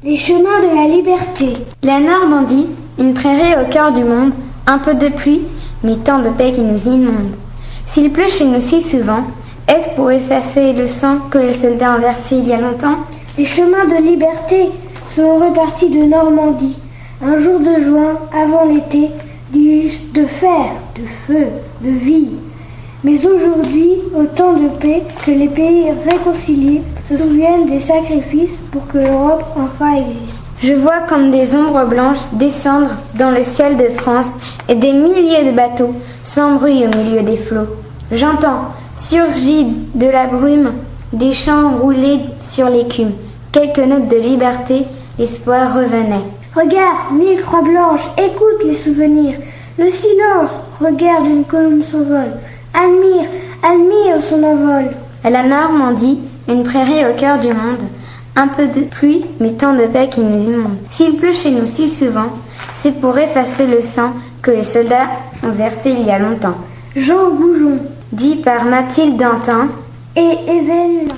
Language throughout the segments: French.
Les chemins de la liberté. La Normandie, une prairie au cœur du monde, un peu de pluie, mais tant de paix qui nous inonde. S'il pleut chez nous si souvent, est-ce pour effacer le sang que les soldats ont versé il y a longtemps? Les chemins de liberté sont repartis de Normandie. Un jour de juin, avant l'été, dis-je, de fer, de feu, de vie. Mais aujourd'hui, au temps de paix, que les pays réconciliés se souviennent des sacrifices pour que l'Europe enfin existe. Je vois comme des ombres blanches descendre dans le ciel de France et des milliers de bateaux s'embrouillent au milieu des flots. J'entends, surgis de la brume, des chants roulés sur l'écume. Quelques notes de liberté, l'espoir revenait. Regarde, 1000 croix blanches, écoute les souvenirs. Le silence, regarde une colombe s'envole. Admire, admire son envol. À la Normandie, une prairie au cœur du monde, un peu de pluie, mais tant de paix qui nous inonde. S'il pleut chez nous si souvent, c'est pour effacer le sang que les soldats ont versé il y a longtemps. Jean Goujon, dit par Mathilde Dantin et Événement.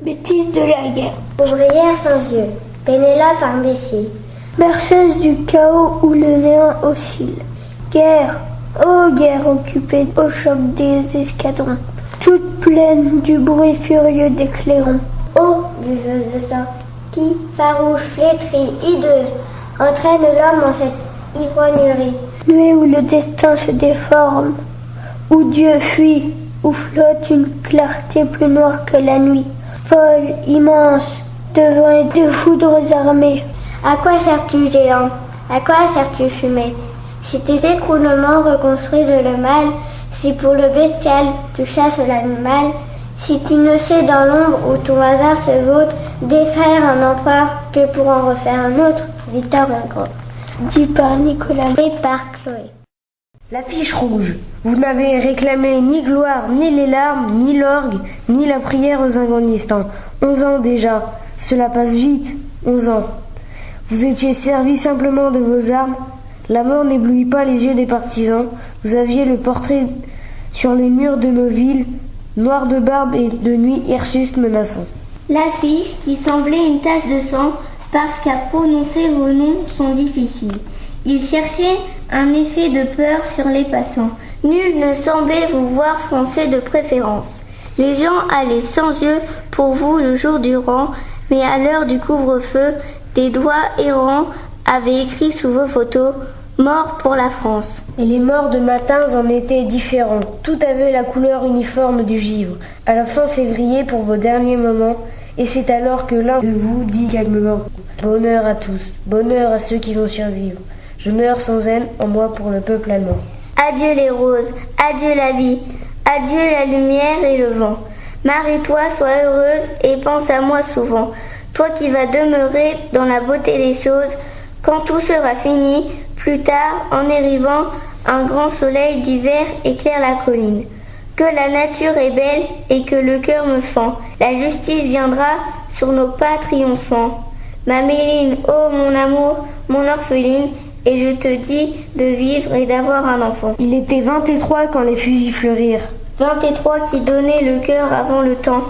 Bêtise de la guerre. Ouvrière sans yeux, Pénélope imbécile. Berceuse du chaos où le néant oscille. Guerre, ô guerre occupée au choc des escadrons, toute pleine du bruit furieux des clairons. Ô buveuse de sang, qui, farouche, flétrie, hideuse, entraîne l'homme en cette ivrognerie. Nuée où le destin se déforme, où Dieu fuit, où flotte une clarté plus noire que la nuit, folle, immense, de vent et de foudres armées. À quoi sers-tu, géant? À quoi sers-tu, fumée? Si tes écroulements reconstruisent le mal, si pour le bestial tu chasses l'animal, si tu ne sais dans l'ombre où ton hasard se vautre défaire un empereur que pour en refaire un autre, Victor Hugo. Dit par Nicolas Et par Chloé. L'affiche rouge. Vous n'avez réclamé ni gloire, ni les larmes, ni l'orgue, ni la prière aux Afghanistan. 11 ans déjà. Cela passe vite. 11 ans. Vous étiez servi simplement de vos armes. La mort n'éblouit pas les yeux des partisans. Vous aviez le portrait sur les murs de nos villes, noir de barbe et de nuit hirsute menaçant. L'affiche qui semblait une tache de sang parce qu'à prononcer vos noms sont difficiles. Il cherchait un effet de peur sur les passants. Nul ne semblait vous voir froncer de préférence. Les gens allaient sans yeux pour vous le jour durant, mais à l'heure du couvre-feu, des doigts errants avaient écrit sous vos photos « Mort pour la France ». Et les morts de matins en étaient différents. Tout avait la couleur uniforme du givre. À la fin février pour vos derniers moments, et c'est alors que l'un de vous dit calmement « Bonheur à tous, bonheur à ceux qui vont survivre. Je meurs sans haine en moi pour le peuple allemand. » Adieu les roses, adieu la vie, adieu la lumière et le vent. Marie-toi, sois heureuse et pense à moi souvent. Toi qui vas demeurer dans la beauté des choses, quand tout sera fini, plus tard, en arrivant, un grand soleil d'hiver éclaire la colline. Que la nature est belle et que le cœur me fend. La justice viendra sur nos pas triomphants. Ma Méline, ô mon amour, mon orpheline, et je te dis de vivre et d'avoir un enfant. Il était 23 quand les fusils fleurirent. 23 qui donnaient le cœur avant le temps.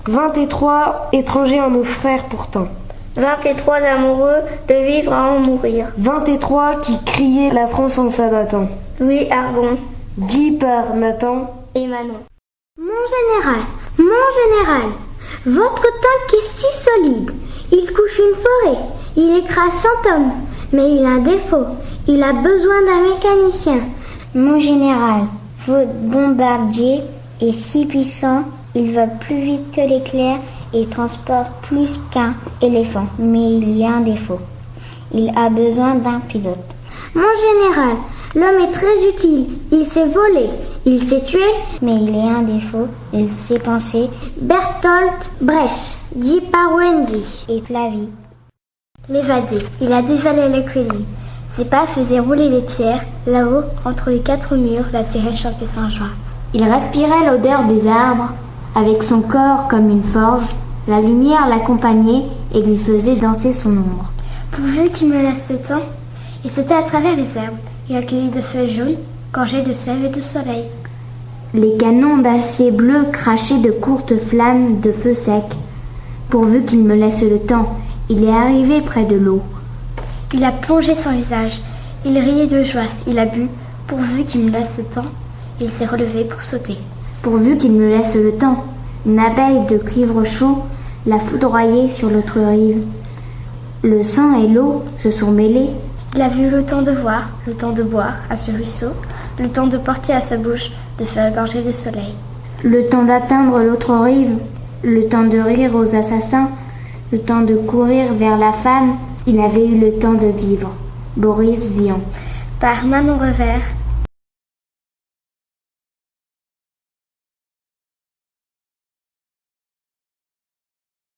23 étrangers en nos frères pourtant. 23 amoureux de vivre à en mourir. 23 qui criaient la France en s'abattant. Louis Argon. Dit par Nathan et Manon. Mon général, votre tank est si solide. Il couche une forêt, il écrase 100 hommes, mais il a un défaut. Il a besoin d'un mécanicien. Mon général, votre bombardier est si puissant, il va plus vite que l'éclair et transporte plus qu'un éléphant. Mais il y a un défaut. Il a besoin d'un pilote. Mon général, l'homme est très utile. Il sait voler, il sait tuer. Mais il y a un défaut, il sait penser. Bertolt Brecht, dit par Wendy et Flavie. L'évadé, il a dévalé les collines. Ses pas faisaient rouler les pierres. Là-haut, entre les 4 murs, la sirène chantait sans joie. Il respirait l'odeur des arbres. Avec son corps comme une forge, la lumière l'accompagnait et lui faisait danser son ombre. Pourvu qu'il me laisse ce temps, et sauter à travers les herbes, et accueillir de feuilles jaunes, gorgées de sève et de soleil. Les canons d'acier bleu crachaient de courtes flammes de feu sec. Pourvu qu'il me laisse le temps, Il est arrivé près de l'eau. Il a plongé son visage. Il riait de joie. Il a bu, pourvu qu'il me laisse le temps. Il s'est relevé pour sauter. Pourvu qu'il me laisse le temps. Une abeille de cuivre chaud l'a foudroyé sur l'autre rive. Le sang et l'eau se sont mêlés. Il a vu le temps de voir, le temps de boire à ce ruisseau, le temps de porter à sa bouche, de faire gorger le soleil. Le temps d'atteindre l'autre rive, le temps de rire aux assassins, le temps de courir vers la femme. Il avait eu le temps de vivre. Boris Vian. Par Manon Revers,